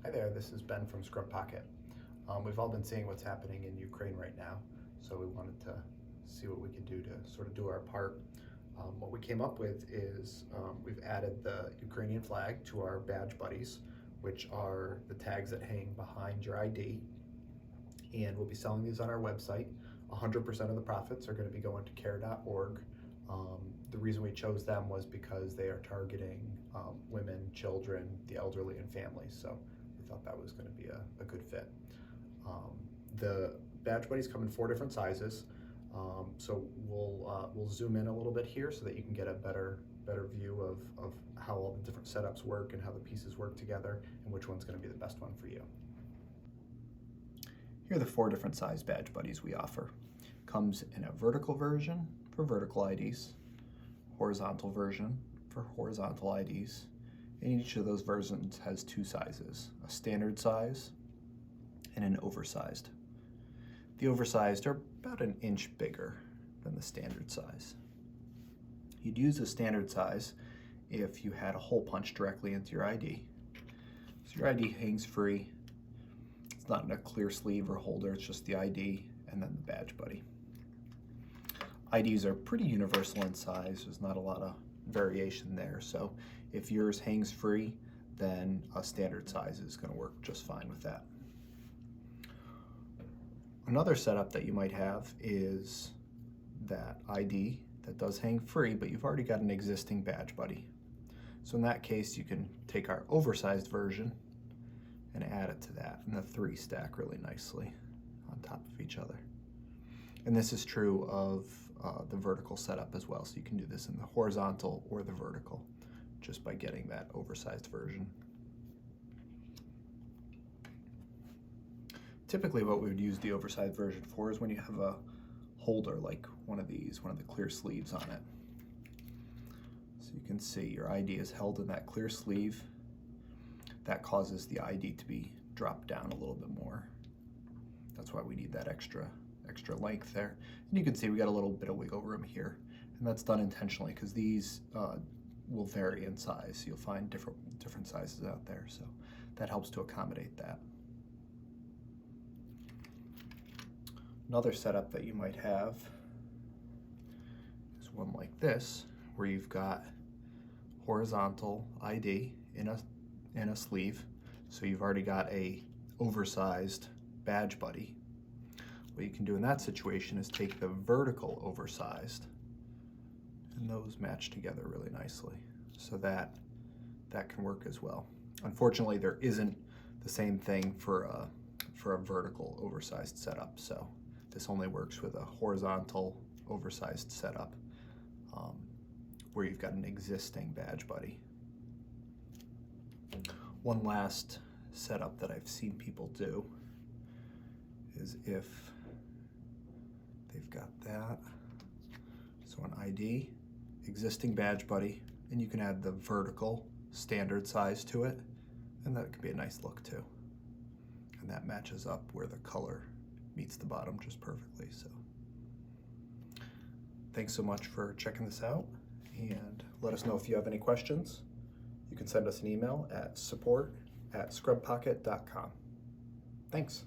Hi there, this is Ben from Scrub Pocket. We've all been seeing what's happening in Ukraine right now, so we wanted to see what we could do to sort of do our part. What we came up with is we've added the Ukrainian flag to our badge buddies, which are the tags that hang behind your ID, and we'll be selling these on our website. 100% of the profits are going to be going to care.org. The reason we chose them was because they are targeting women, children, the elderly, and families, so we thought that was going to be a good fit. The badge buddies come in 4 different sizes, so we'll zoom in a little bit here so that you can get a better view of how all the different setups work and how the pieces work together and which one's going to be the best one for you. Here are the 4 different size badge buddies we offer. Comes in a vertical version for vertical IDs, horizontal version for horizontal IDs, and each of those versions has 2 sizes, a standard size and an oversized. The oversized are about an inch bigger than the standard size. You'd use a standard size if you had a hole punched directly into your ID. So your ID hangs free. It's not in a clear sleeve or holder, it's just the ID and then the badge buddy. IDs are pretty universal in size. There's not a lot of variation there. So if yours hangs free, then a standard size is going to work just fine with that. Another setup that you might have is that ID that does hang free, but you've already got an existing badge buddy. So in that case, you can take our oversized version and add it to that, and the 3 stack really nicely on top of each other. And this is true of the vertical setup as well, so you can do this in the horizontal or the vertical just by getting that oversized version. Typically what we would use the oversized version for is when you have a holder like one of these, one of the clear sleeves on it. So you can see your ID is held in that clear sleeve. That causes the ID to be dropped down a little bit more. That's why we need that extra length there. And you can see we got a little bit of wiggle room here, and that's done intentionally because these will vary in size. You'll find different sizes out there, so that helps to accommodate that. Another setup that you might have is one like this, where you've got horizontal ID in a sleeve, so you've already got a oversized badge buddy. What you can do in that situation is take the vertical oversized, and those match together really nicely, so that can work as well. Unfortunately, there isn't the same thing for a vertical oversized setup, so this only works with a horizontal oversized setup where you've got an existing badge buddy. One last setup that I've seen people do is if they've got that, so an ID, existing badge buddy, and you can add the vertical standard size to it, and that could be a nice look too. And that matches up where the color meets the bottom just perfectly. So thanks so much for checking this out, and let us know if you have any questions. You can send us an email at support@scrubpocket.com. Thanks.